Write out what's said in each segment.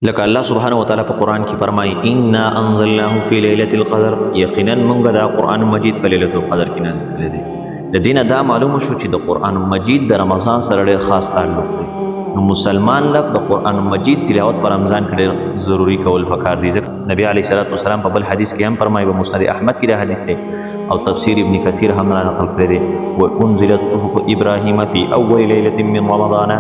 لکه الله سبحانه وتعالی په قرآن کې فرمایي انا انزلناه فی لیلة القدر، یقینا موږ دا قرآن مجید په لیلة القدر کې نازل کړی دی. د دې نه دا معلومه شو چې د قرآن مجید د رمضان سره ډېر خاص تعلق دی. نو مسلمان لپاره د قرآن مجید تلاوت په رمضان کې ډېر ضروري کول پکار دي. ځکه نبی علیه الصلاۃ والسلام په بل حدیث کې هم فرمایي، په مسند احمد کې دا حدیث دی او تفسیر ابن کثیر هم نقل کړی دی، وانزلت صحف ابراهیم فی اول لیلة من رمضان،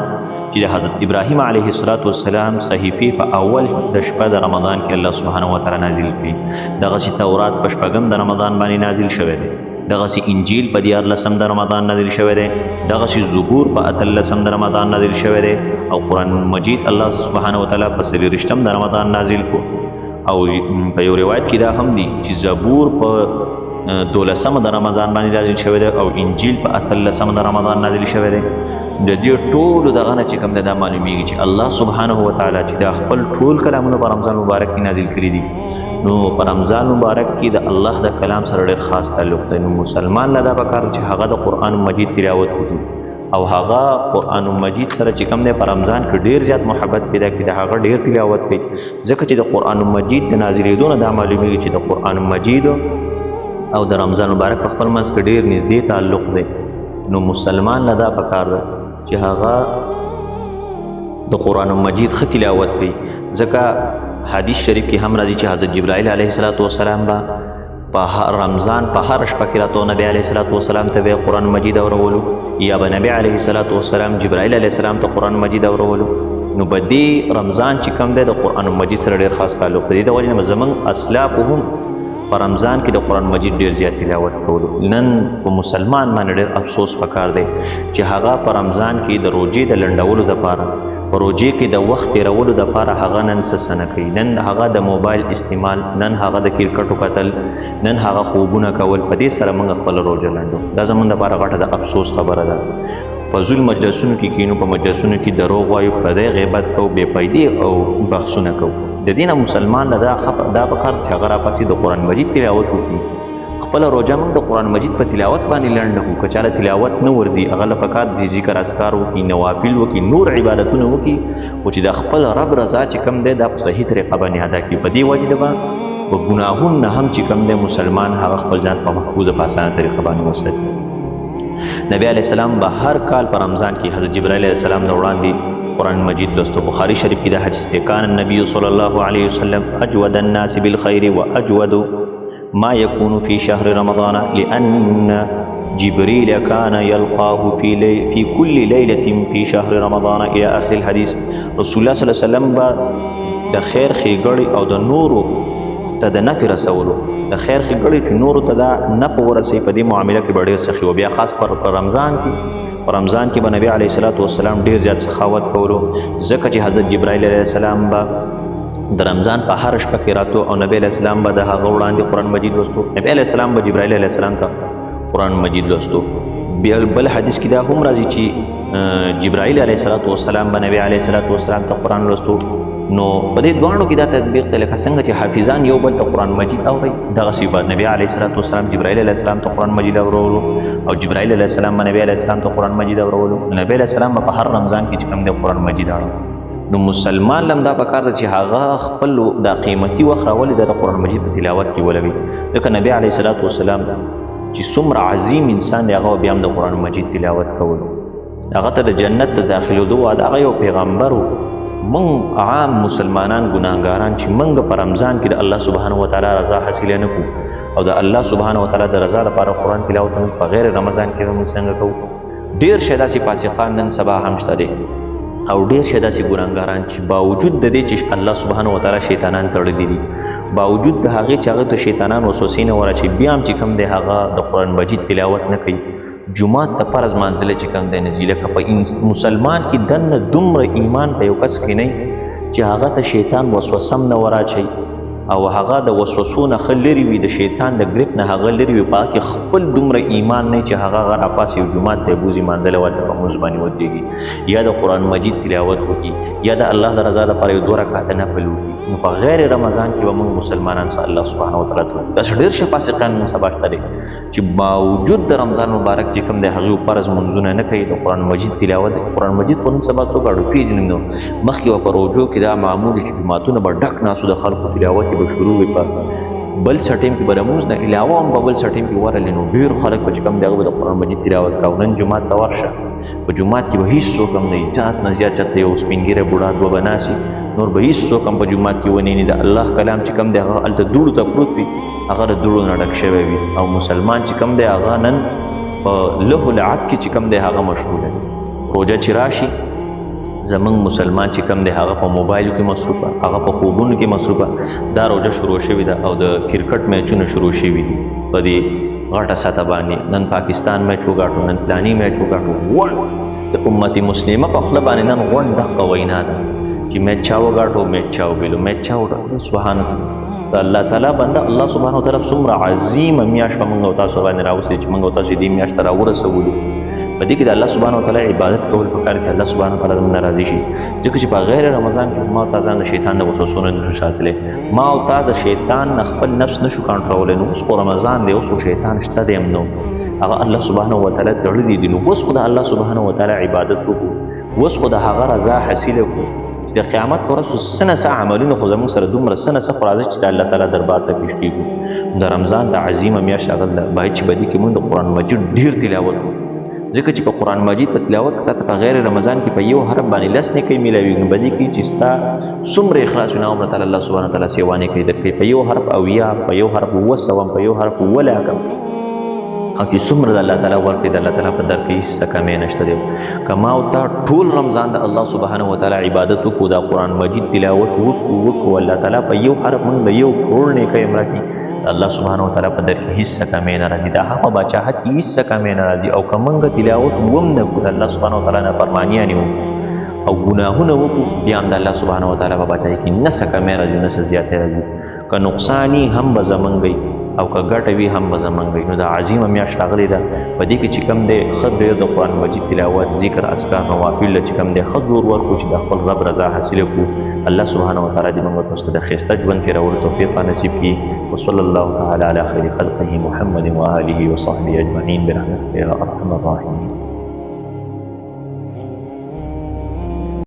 چې د حضرت ابراهیم علیه السلام صحیفې په اول د شپه د رمضان کې الله سبحانه وتعالی نازل کړي. دغسې تورات په شپږم د رمضان باندې نازل شوی دی، دغسې انجیل په 14 د رمضان نازل شوی دی، دغسې زبور په 18 د رمضان نازل شوی دی، او قرآن مجید الله سبحانه وتعالی په 23 د رمضان نازل کو. او په یو روایت کې دا هم دی چې زبور په 12 د رمضان باندې نازل شوی دی او انجیل په 18 د رمضان نازل شوی دی. د دې ټولو دغه نه چې کوم دا معلومیږي چې الله سبحانه وتعالی چې دا خپل ټول کلامونه په رمضان مبارک کې نازل کړي دي، نو په رمضان مبارک کې د الله د کلام سره ډېر خاص تعلق دی. نو مسلمان له دا پکار چې هغه د قرآن مجید تلاوت وکړي او هغه قرآن مجید سره چې کوم دی په رمضان کې ډېر زیات محبت پیدا کړي، د هغه ډېر تلاوت کوي. ځکه چې د قرآن مجید د نازلېدو نه دا معلومیږي چې د قرآن مجید او د رمضان مبارک په خپل منځ کې ډېر نږدې تعلق دی. نو مسلمان له دا پکار دی چې هغه د قرآن مجید ښه تلاوت کوي. ځکه حدیث شریف کې هم راځي چې حضرت جبرائیل علیه السلام به په رمضان په هر شپه کې راته نبی علیه السلام ته به قرآن مجید اورولو، یا به نبی علیه السلام جبرائیل علیه السلام ته قرآن مجید اورولو. نو په دې رمضان چې کوم دی د قرآن مجید سره ډېر خاص تعلق دی. د وجې نه زموږ اسلاف هم په رمضان کې د قرآن مجید ډېر زیات تلاوت کولو. نن په مسلمان باندې ډېر افسوس پکار دی چې هغه په رمضان کې د روژې د لنډولو دپاره، په روژې کې د وخت تېرولو دپاره هغه نن څه نه کوي. نن هغه د موبایل استعمال، نن هغه د کرکټو کتل، نن هغه خوبونه کول، په دې سره موږ خپله روژه لنډو. دا زموږ دپاره غټه د افسوس خبره ده. فضول مجلسونو کې کینو، په مجلسونو کې دروغ وایو، پردی غیبت کوو، بې فایدې او بحثونه کوو. د دې نه مسلمان له دا پکار چې هغه راپسې د قرآن مجید تلاوت وکړي. خپله روژه موږ د قرآن مجید په تلاوت باندې لنډه کړو. که چاله تلاوت نه ورځي هغه له پکار دي ذکر اذکار وکړي، نوافل وکړي، نور عبادتونه وکړي، خو چې د خپل رب رضا چې کوم دی دا په صحیح طریقه باندې ادا کړي. په دې وجې به په ګناهونو نه هم چې کوم دی مسلمان هغه خپل ځان په محفوظه په اسانه طریقه باندې وساتي. نبی علیه السلام به هر کال په رمضان کې حضرت جبرائیل علیه السلام د وړاندې قرآن مجید لوستو. بخاری شریف کې دا حدیث دی، کان النبی صلی الله علیه وسلم اجود الناس بالخیر واجود ما يكون في شهر رمضان لأن جبريل كان يلقاه في كل ليلة في شهر رمضان إلى آخر الحديث. رسول الله صلی الله علیه وسلم با د خیر ښېګړې او د نورو ته د نفع رسولو، د خیر ښېګړې چې نورو ته دا نفع ورسوي، په دې معامله کې به ډېر سخي و. بیا خاص په رمضان کې به نبی علیه السلام ډېر زیات سخاوت کولو. ځکه چې حضرت جبرائیل علیه السلام به د رمضان په هر شپه کې راتلو او نبی علیه السلام به د هغه وړاندې قرآن مجید لوستو. نبی علیه السلام به جبرائیل علیه السلام ته قرآن مجید لوستو. بل حدیث کې دا هم راځي چې جبرائیل علیه السلام به نبی علیه السلام ته قرآن لوستو. نو په دې دواړو کې دا تطبیق دی لکه څنګه چې حافظان یو بل ته قرآن مجید اوري، دغسې به نبی علیه السلام جبرائیل علیه السلام ته قرآن مجید اورولو او جبرائیل علیه السلام به نبی علیه السلام ته قرآن مجید اورولو. نبی علیه السلام به په هر رمضان کې چې کوم دی قرآن مجید اوري. نو مسلمان لم دا پکار دی چې هغه خپل دا قیمتي وخت راولي د قرآن مجید په تلاوت کې ولوي. ځکه نبی علیه السلام چې څومره عظیم انسان دی هغه بیا هم د قرآن مجید تلاوت کولو. هغه ته د جنت ته داخلېدو وعده، هغه یو پیغمبر و. موږ عام مسلمانان ګناهګاران چې موږ په رمضان کې د الله سبحانه وتعالی رضا حاصله نه کړو او د الله سبحانه وتعالی د رضا لپاره قرآن تلاوت نه په غیر رمضان کې موږ څنګه کوو. ډېر شی داسې فاسقان نن سبا هم شته دي او ډېر شی داسې ګناهګاران چې باوجود د دې چې الله سبحانه وتعالی شیطانان تړلي دي، باوجود د هغې چې هغه ته شیطانان وسوسې نه ورچي، بیا هم چې کوم دی هغه د قرآن مجید تلاوت نه کوي. جمعات ته فرض مانځلی چې کوم دی نه ځي. لکه په مسلمان کې دننه دومره ایمان په یو کس کې نه چې هغه ته شیطان وسوسه هم نه وراچوي او هغه د وسوسو نه ښه لرې وي د شیطان د ګریپ نه هغه لرې وي په هغه کې خپل دومره ایمان نه چې هغه راپاسې یو جومات ته یې بوځي مانځلی ورته په لمونځ باندې ودرېږي یا د قرآن مجید تلاوت وکړي یا د الله د رضا دپاره یو 2 رکعته نفل وکړي نو په غیر رمضان کې به موږ مسلمانان سه الله سبحانه وتعالی ته داسې ډېر شه فاسقان نن سبا شته دی چې باوجود د رمضان مبارک چې کوم دی هغوی فرض منځونه نه کوي د قرآن مجید تلاوت قرآن مجید خو نن سبا څوک اړو پېژني نو مخکې به په روژو کې دا معمول چې جوماتونه به ډک ناستو د خلکو تلاوت به شروع وي په بل څه ټیم کې به د لمونځ نه علاوه هم به بل څه ټیم کې ورغلې نو ډېر خلک به چې کوم دی هغه به د قرآن مجید تلاوت کوي نن جومات ته ورشه په جومات کې به هېڅوک هم نه زیات نه زیات چېرته یو سپین ږیری بوډا دوه به ناست نور به هېڅوک هم په جومات کې ونیني د الله کلام چې کوم دی هغه هلته دوړو ته پروت وي هغه د دوړو نه ډک شوی وي او مسلمان چې کوم دی هغه نن په له العب کې چې کوم دی هغه مشغوله دی روژه چې راشي زمونږ مسلمان چې کوم دی هغه په موبایل کې مصروفه هغه په خوبونو کې مصروفه دا روژه شروع شوې ده او د کرکټ میچونه شروع شوي دي په دې غټه سطح باندې نن پاکستان میچ وګاټو نن فلاني میچ وګاټو غونډ د امت مسلمه په خوله باندې نن غونډ دغه وینا ده چې میچ چا وګاټو میچ چا وبېلو میچ چا وګاټو سبحان الله د الله تعالی بنده الله سبحانه وتعالی څومره عظیمه میاشت په موږ او تاسو باندې راوستې چې موږ او تاسو دې میاشت ته راورسولو په دې کې د الله سبحانه وتعالی عبادت کول پکار چې الله سبحانه وتعالی زموږ نه راضي شي ځکه چې په غیر رمضان کې ما او تا ځان د شیطان د وسوسو نه نشو ساتلی ما او تا د شیطان نه خپل نفس نشو کنټرولی نو اوس خو رمضان دی اوس خو شیطان شته دی هم نو هغه الله سبحانه وتعالی تړلی دي نو اوس خو د الله سبحانه وتعالی عبادت وکړو اوس خو د هغه رضا حاصله کړو چې د قیامت په ورځ څه نه څه عملونه خو زموږ سره دومره څه نه څه خو راځي چې د الله تعالی دربار ته پیش کېږو د رمضان د عظیمه میاشت هغه باید چې په دې کې موږ د قرآن مجید ډېر تلاوت وکړو ځکه چې په قرآن مجید په تلاوت کې په غیر رمضان کې په یو حرف باندې 10 نیکۍ میلاویږي نو په دې کې چې ستا څومره اخلاص وي هغومره تعالی الله سبحانه وتعالی سیوا نیکۍ درکوي په یو حرف 80 په یو حرف 200 په یو حرف 2 لکه او چې څومره د الله تعالی ورکړي د الله تعالی په در کې هېڅ څه کمی نشته دی که ما او تا ټول رمضان د الله سبحانه وتعالی عبادت وکړو د قرآن مجید تلاوت وکړو الله تعالی په یو حرف موږ د 1 کروڑ نیکۍ هم راکړي الله سبحانه وتعالی په در کې هیڅ څه کمی نه راځي د هغه باچاحت کې هیڅ څه کمی نه راځي او که موږ تلاوت هم نه کړو د الله سبحانه وتعالی نافرمانیانې وکړو او ګناهونه وکړو بیا هم د الله سبحانه وتعالی په باچاحۍ کې نه څه کمی راځي نه څه زیاتې راځي که نقصان هم به زموږ وي او که ګټه وي هم به زموږ وي نو دا عظیمه میاشت راغلې ده په دې کې چې کوم دی ښه ډېر د قرآن مجید تلاوت ذکر اذکار نوافل چې کوم دی ښه زور ورکړو چې د خپل رب رضا حاصله کړو الله سبحانه وتعالی دې موږ تاسو ته د ښایسته ژوند تېرولو توفیق نصیب کړي وصلی الله تعالی علی خیر خلقه محمد وآله وصحبه اجمعین برحمتک یا ارحم الراحمین